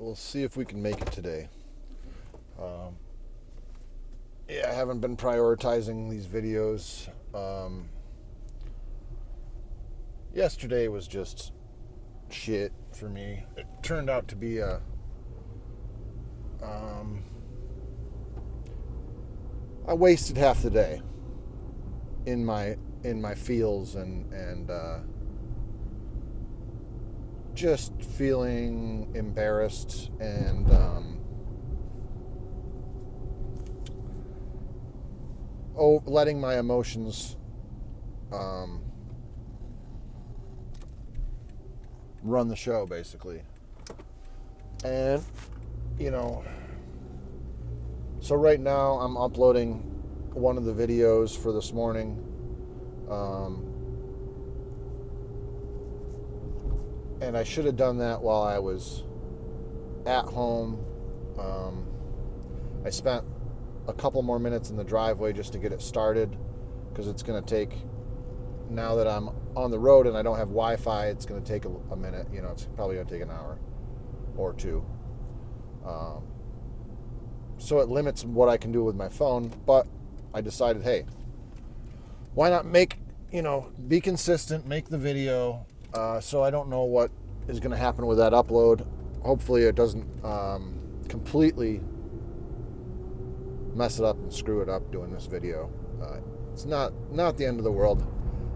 we'll see if we can make it today. Yeah, I haven't been prioritizing these videos. Yesterday was just shit for me. It turned out to be I wasted half the day in my feels and just feeling embarrassed and letting my emotions run the show, basically. And so right now I'm uploading one of the videos for this morning. And I should have done that while I was at home. I spent a couple more minutes in the driveway just to get it started, because it's going to take, now that I'm on the road and I don't have Wi-Fi, it's going to take a minute. It's probably going to take an hour or two. So it limits what I can do with my phone, but I decided, hey, why not be consistent, make the video. So I don't know what is going to happen with that upload. Hopefully it doesn't completely mess it up and screw it up doing this video. It's not the end of the world.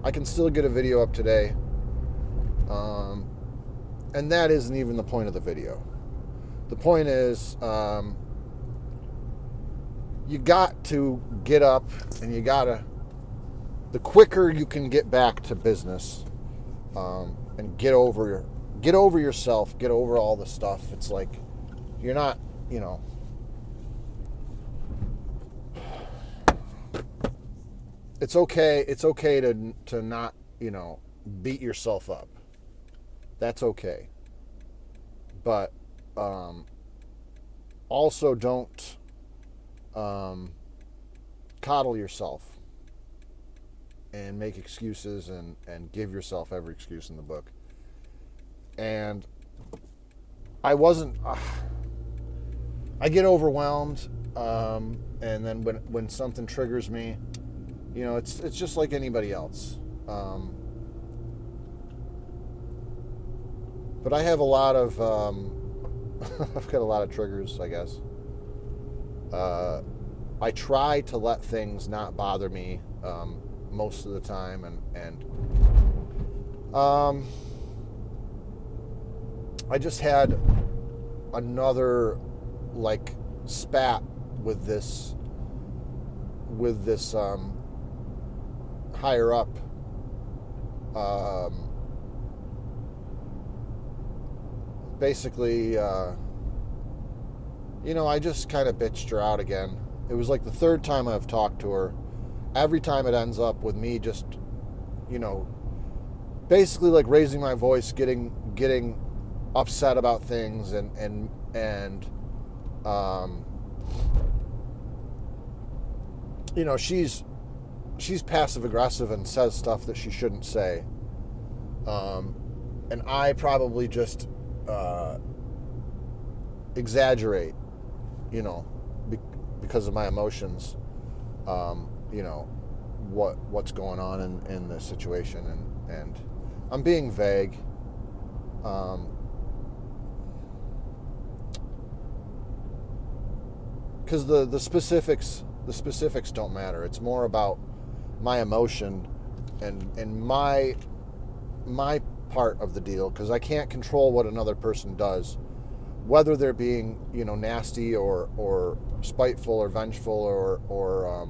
I can still get a video up today. And that isn't even the point of the video. The point is, you got to get up and the quicker you can get back to business, and get over yourself, get over all the stuff. It's like you're not, it's okay to not, beat yourself up. That's okay. But also don't coddle yourself and make excuses and give yourself every excuse in the book. And I get overwhelmed, and then when something triggers me, it's just like anybody else. But I have a lot of I've got a lot of triggers, I guess. I try to let things not bother me most of the time, and I just had another spat with this higher up. Basically, I just kind of bitched her out again. It was like the third time I've talked to her. Every time it ends up with me just, basically raising my voice, getting upset about things, and she's passive aggressive and says stuff that she shouldn't say. And I probably just exaggerate, because of my emotions, what's going on in the situation, and I'm being vague. Because the specifics don't matter. It's more about my emotion and my part of the deal, because I can't control what another person does, whether they're being nasty or spiteful or vengeful or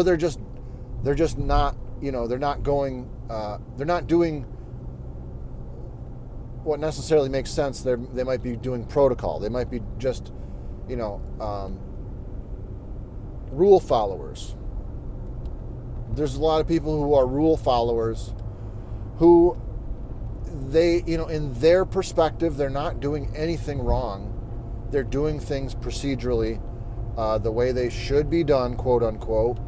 they're just not, they're not doing what necessarily makes sense. They might be doing protocol. They might be just rule followers. There's a lot of people who are rule followers who in their perspective, they're not doing anything wrong. They're doing things procedurally, the way they should be done, quote unquote.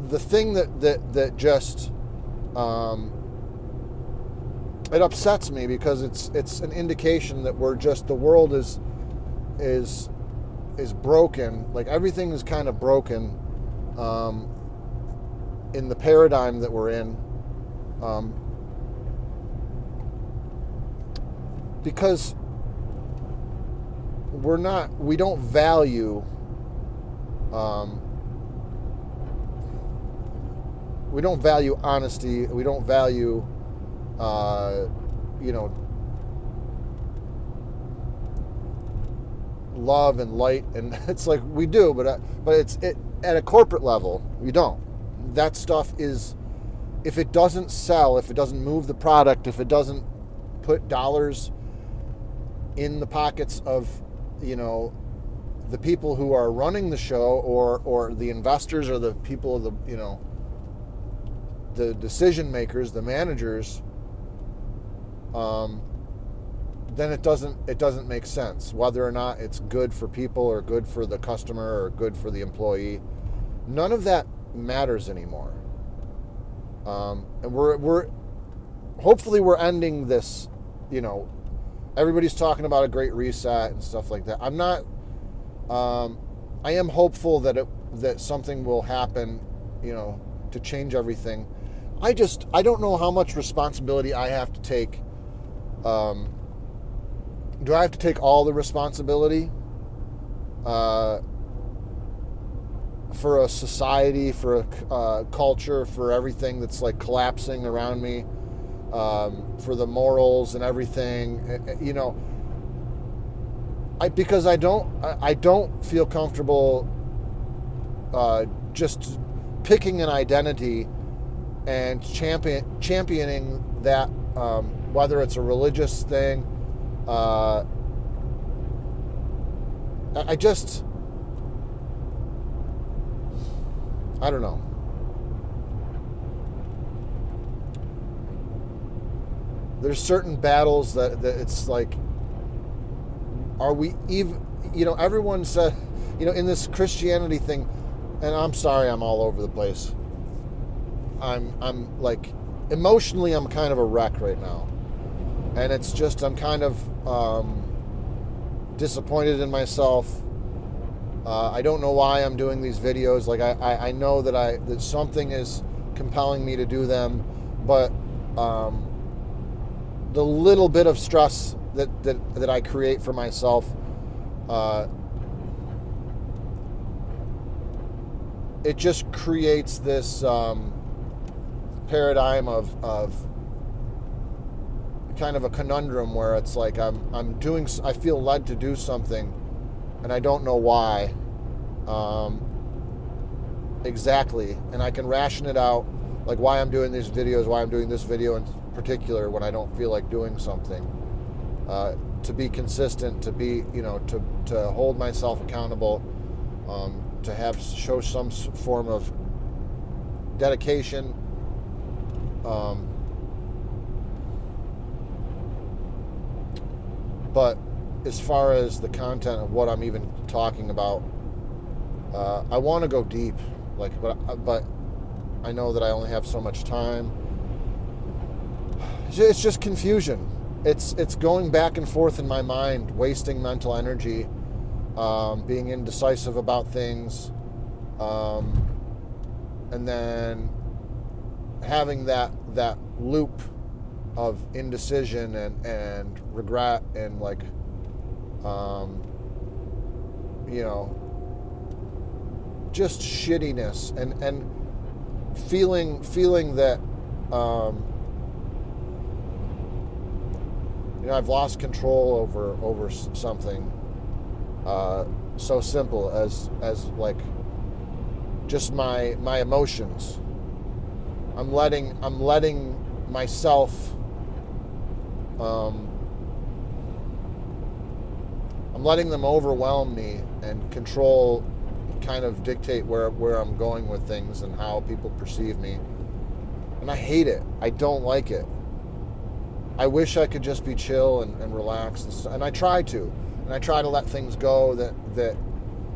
The thing that just it upsets me because it's an indication that the world is broken. Like everything is kind of broken in the paradigm that we're in, because we don't value honesty. We don't value love and light, and it's like we do, but it's at a corporate level we don't. That stuff is, if it doesn't sell, if it doesn't move the product, if it doesn't put dollars in the pockets of the people who are running the show, or the investors, or the people, the decision makers, the managers, then it doesn't make sense. Whether or not it's good for people, or good for the customer, or good for the employee, none of that matters anymore. And we're hopefully we're ending this. Everybody's talking about a great reset and stuff like that. I'm not. I am hopeful that something will happen, to change everything. I don't know how much responsibility I have to take. Do I have to take all the responsibility for a society, for a culture, for everything that's like collapsing around me, for the morals and everything? Because I don't feel comfortable just picking an identity and championing that, whether it's a religious thing. I don't know. There's certain battles that it's like, are we even, everyone said, in this Christianity thing, and I'm sorry, I'm all over the place. I'm like, emotionally, I'm kind of a wreck right now. And it's just, I'm kind of disappointed in myself. I don't know why I'm doing these videos. Like, I know that something is compelling me to do them, but the little bit of stress that I create for myself, it just creates this paradigm of kind of a conundrum where it's like I feel led to do something, and I don't know why exactly, and I can ration it out, like why I'm doing these videos, why I'm doing this video in particular when I don't feel like doing something, to be consistent, to be, to hold myself accountable, to show some form of dedication. But as far as the content of what I'm even talking about, I want to go deep, but I know that I only have so much time. It's just confusion. It's going back and forth in my mind, wasting mental energy, being indecisive about things, and then having that loop of indecision and regret and just shittiness and feeling that I've lost control over something so simple as like just my emotions. I'm letting myself, I'm letting them overwhelm me and control, kind of dictate where I'm going with things and how people perceive me. And I hate it. I don't like it. I wish I could just be chill and relax, and I try to. And I try to let things go that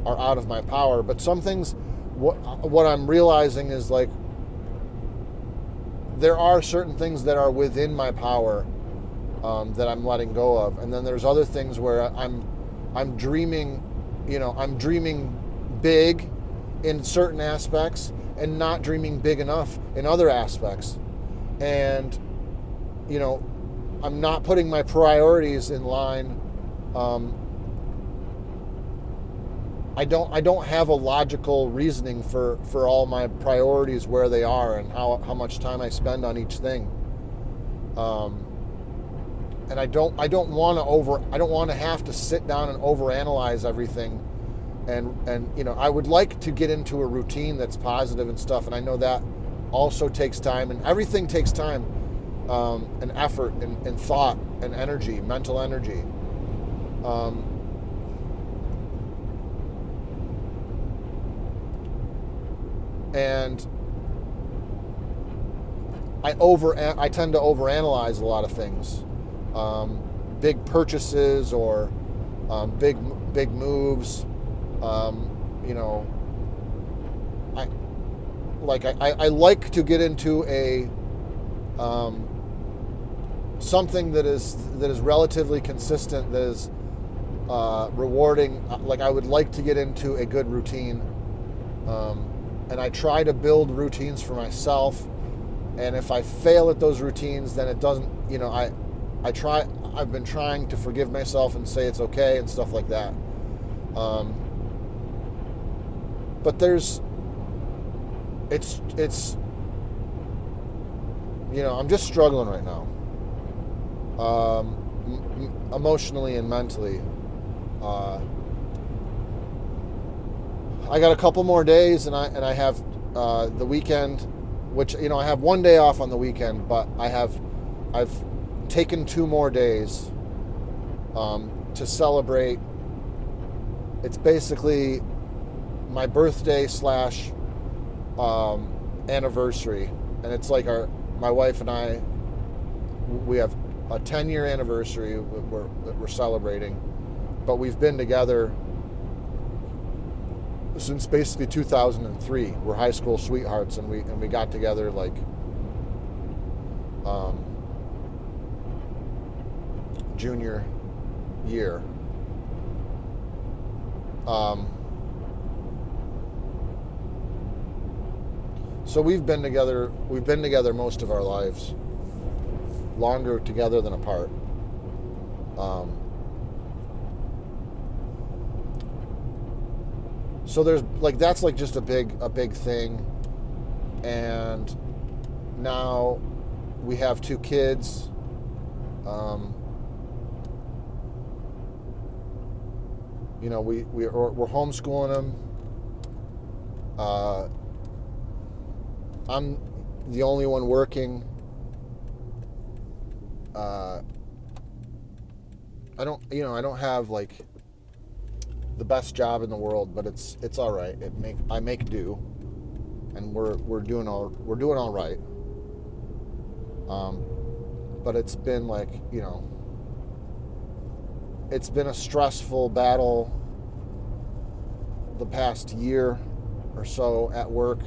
are out of my power. But some things, what I'm realizing is like, there are certain things that are within my power that I'm letting go of, and then there's other things where I'm dreaming, I'm dreaming big in certain aspects and not dreaming big enough in other aspects, and I'm not putting my priorities in line. I don't have a logical reasoning for all my priorities where they are and how much time I spend on each thing. And I don't want to have to sit down and overanalyze everything. And I would like to get into a routine that's positive and stuff, and I know that also takes time, and everything takes time, and effort and thought and energy, mental energy. And I tend to overanalyze a lot of things, big purchases or big moves. I like to get into a something that is relatively consistent, that is rewarding. Like, I would like to get into a good routine. And I try to build routines for myself. And if I fail at those routines, then it doesn't, I've been trying to forgive myself and say it's okay and stuff like that. But it's I'm just struggling right now, emotionally and mentally. I got a couple more days, and I have the weekend, which I have one day off on the weekend, but I've taken 2 more days to celebrate. It's basically my birthday / anniversary, and it's like my wife and I, we have a 10-year anniversary we're celebrating, but we've been together since basically 2003. We're high school sweethearts, and we got together like junior year. So we've been together most of our lives, longer together than apart. So there's that's just a big thing. And now we have 2 kids. We're homeschooling them. I'm the only one working. I don't have the best job in the world, but it's all right. I make do, and we're doing all right. But it's been it's been a stressful battle the past year or so at work,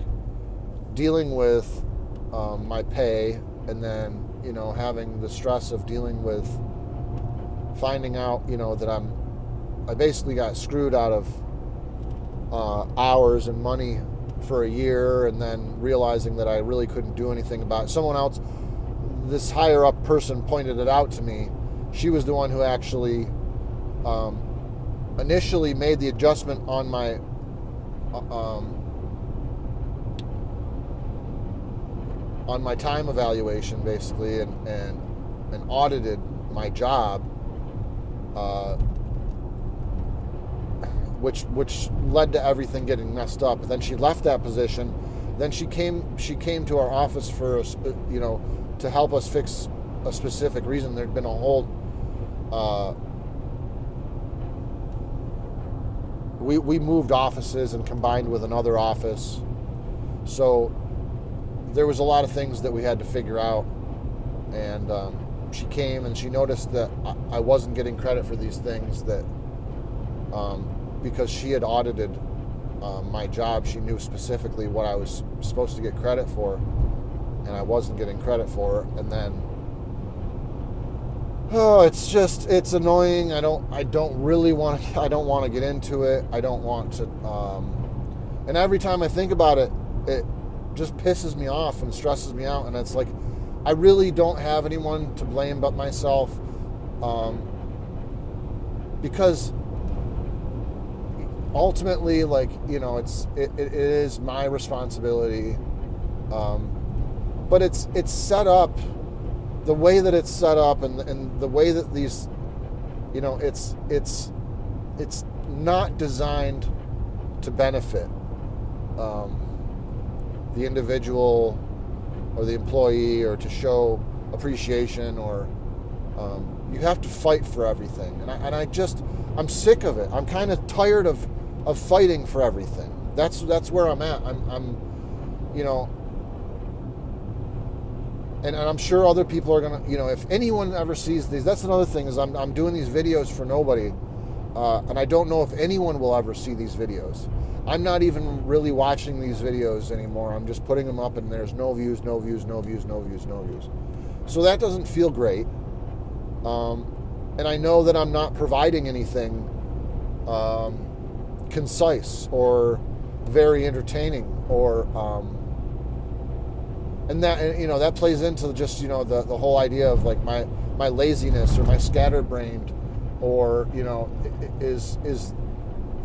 dealing with my pay, and then having the stress of dealing with finding out that I basically got screwed out of hours and money for a year, and then realizing that I really couldn't do anything about it. Someone else, this higher up person, pointed it out to me. She was the one who actually initially made the adjustment on my time evaluation, basically, and audited my job, which led to everything getting messed up. But then she left that position. Then she came to our office for to help us fix a specific reason. There'd been a whole we moved offices and combined with another office, so there was a lot of things that we had to figure out. And she came and she noticed that I wasn't getting credit for these things, that because she had audited my job, she knew specifically what I was supposed to get credit for. and I wasn't getting credit for it. And then, oh, it's annoying. I don't really want to. I don't want to get into it. I don't want to. And every time I think about it, it just pisses me off and stresses me out. And it's like, I really don't have anyone to blame but myself, because ultimately, like, it is my responsibility. But it's set up the way that it's set up, and the way that these, it's not designed to benefit the individual or the employee, or to show appreciation, or you have to fight for everything. And I'm sick of it. I'm kind of tired of fighting for everything. That's where I'm at. I'm and I'm sure other people are gonna, if anyone ever sees these, that's another thing, is I'm doing these videos for nobody, and I don't know if anyone will ever see these videos. I'm not even really watching these videos anymore. I'm just putting them up, and there's no views, no views, no views, no views, no views. So that doesn't feel great. And I know that I'm not providing anything concise or very entertaining, or and that plays into just the whole idea of like my laziness, or my scatterbrained, or is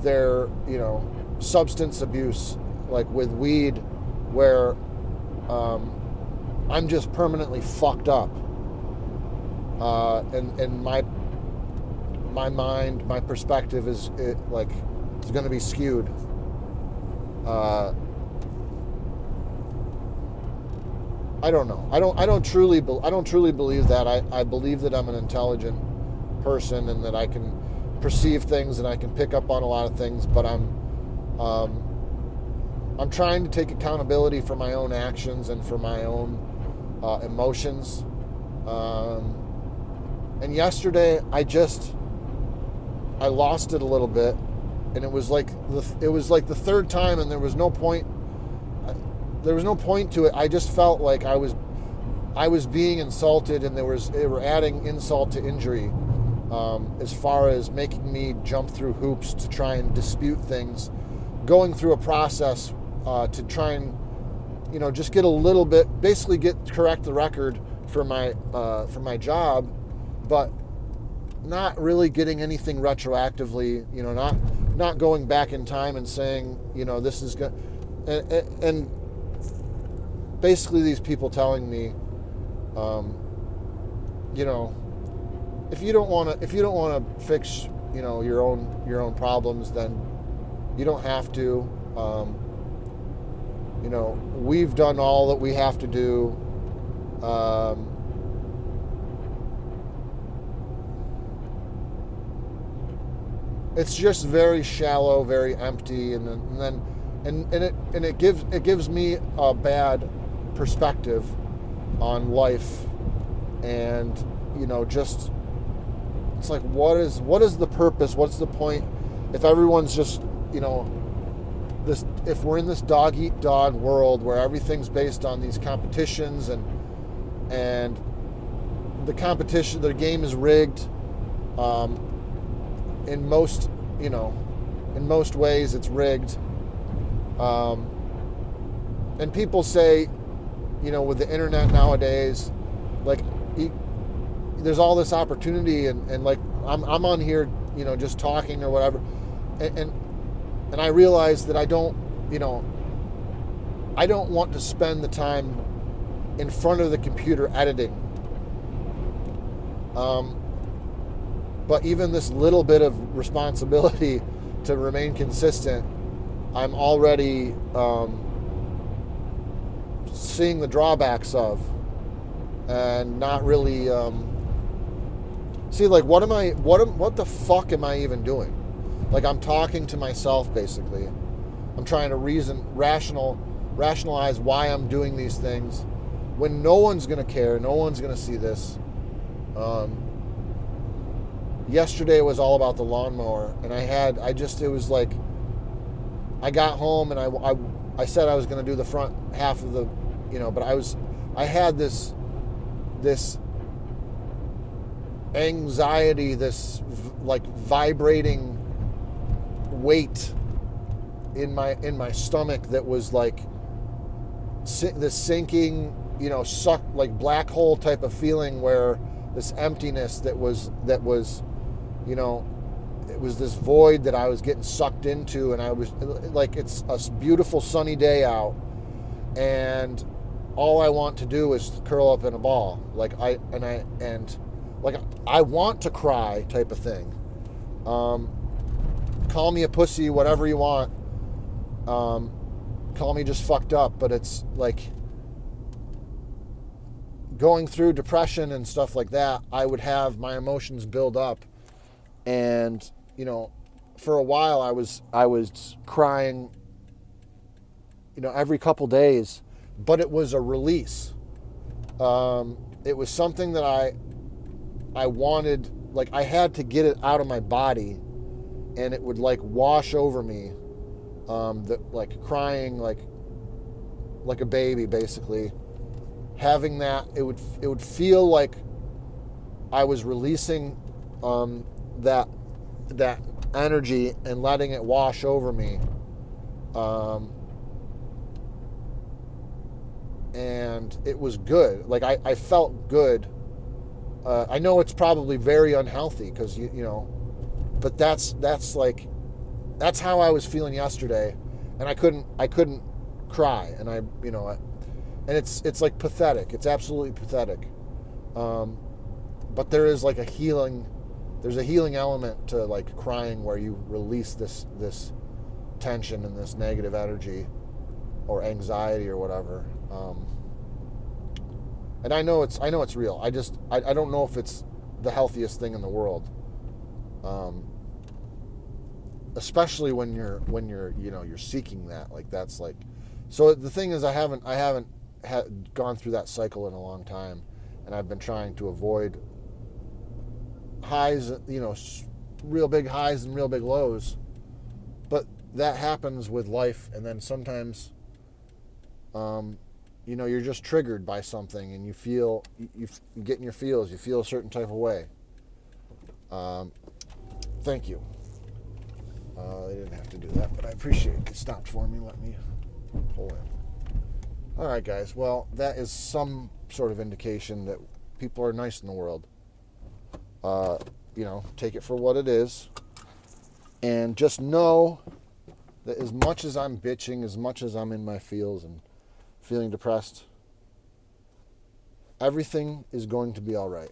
there substance abuse, like with weed, where I'm just permanently fucked up, and my mind, my perspective is going to be skewed. I don't know. I don't truly believe that. I believe that I'm an intelligent person, and that I can perceive things, and I can pick up on a lot of things, but I'm trying to take accountability for my own actions and for my own emotions. And yesterday I lost it a little bit, and it was like the third time, and there was no point to it. I just felt like I was being insulted, and they were adding insult to injury, as far as making me jump through hoops to try and dispute things, going through a process to try and just get a little bit, basically correct the record for my job, but not really getting anything retroactively, not going back in time and saying, this is good, and basically these people telling me, if you don't want to fix, your own problems, then you don't have to. We've done all that we have to do. It's just very shallow, very empty, and it gives me a bad perspective on life, and just, it's like, what is the purpose? What's the point if everyone's just if we're in this dog eat dog world where everything's based on these competitions, and the competition, the game is rigged. In most ways it's rigged. And people say, with the internet nowadays, like, there's all this opportunity, and like, I'm on here, just talking or whatever, and I realize that I don't want to spend the time in front of the computer editing. But even this little bit of responsibility to remain consistent, I'm already seeing the drawbacks of, and not really see, like, what the fuck am I even doing? Like, I'm talking to myself, basically. I'm trying to rationalize why I'm doing these things, when no one's going to care, no one's going to see this. Yesterday was all about the lawnmower, and it was like, I got home, and I said I was going to do the front half of the, but I I had this anxiety, this like vibrating weight in my stomach that was like this sinking, suck, like black hole type of feeling, where this emptiness that was it was this void that I was getting sucked into, and I was like, it's a beautiful sunny day out, and all I want to do is curl up in a ball, I want to cry type of thing. Call me a pussy, whatever you want. Call me just fucked up, but it's like going through depression and stuff like that. I would have my emotions build up, and for a while I was crying, every couple days, but it was a release. It was something that I wanted, like I had to get it out of my body, and it would like wash over me. Like crying like a baby, basically. Having that, it would feel like I was releasing that energy and letting it wash over me. And it was good. Like I felt good. I know it's probably very unhealthy, because but that's how I was feeling yesterday, and I couldn't cry, and and it's like pathetic. It's absolutely pathetic. But there is like there's a healing element to like crying, where you release this tension and this negative energy or anxiety or whatever. And I know it's real. I don't know if it's the healthiest thing in the world. Especially when you're seeking that, like that's like. So the thing is, I haven't gone through that cycle in a long time, and I've been trying to avoid highs, real big highs and real big lows. But that happens with life, and then sometimes you're just triggered by something, and you get in your feels, you feel a certain type of way. Thank you. They didn't have to do that, but I appreciate it. It stopped for me. Let me pull in. All right, guys. Well, that is some sort of indication that people are nice in the world. Take it for what it is. And just know that as much as I'm bitching, as much as I'm in my feels and feeling depressed, everything is going to be all right.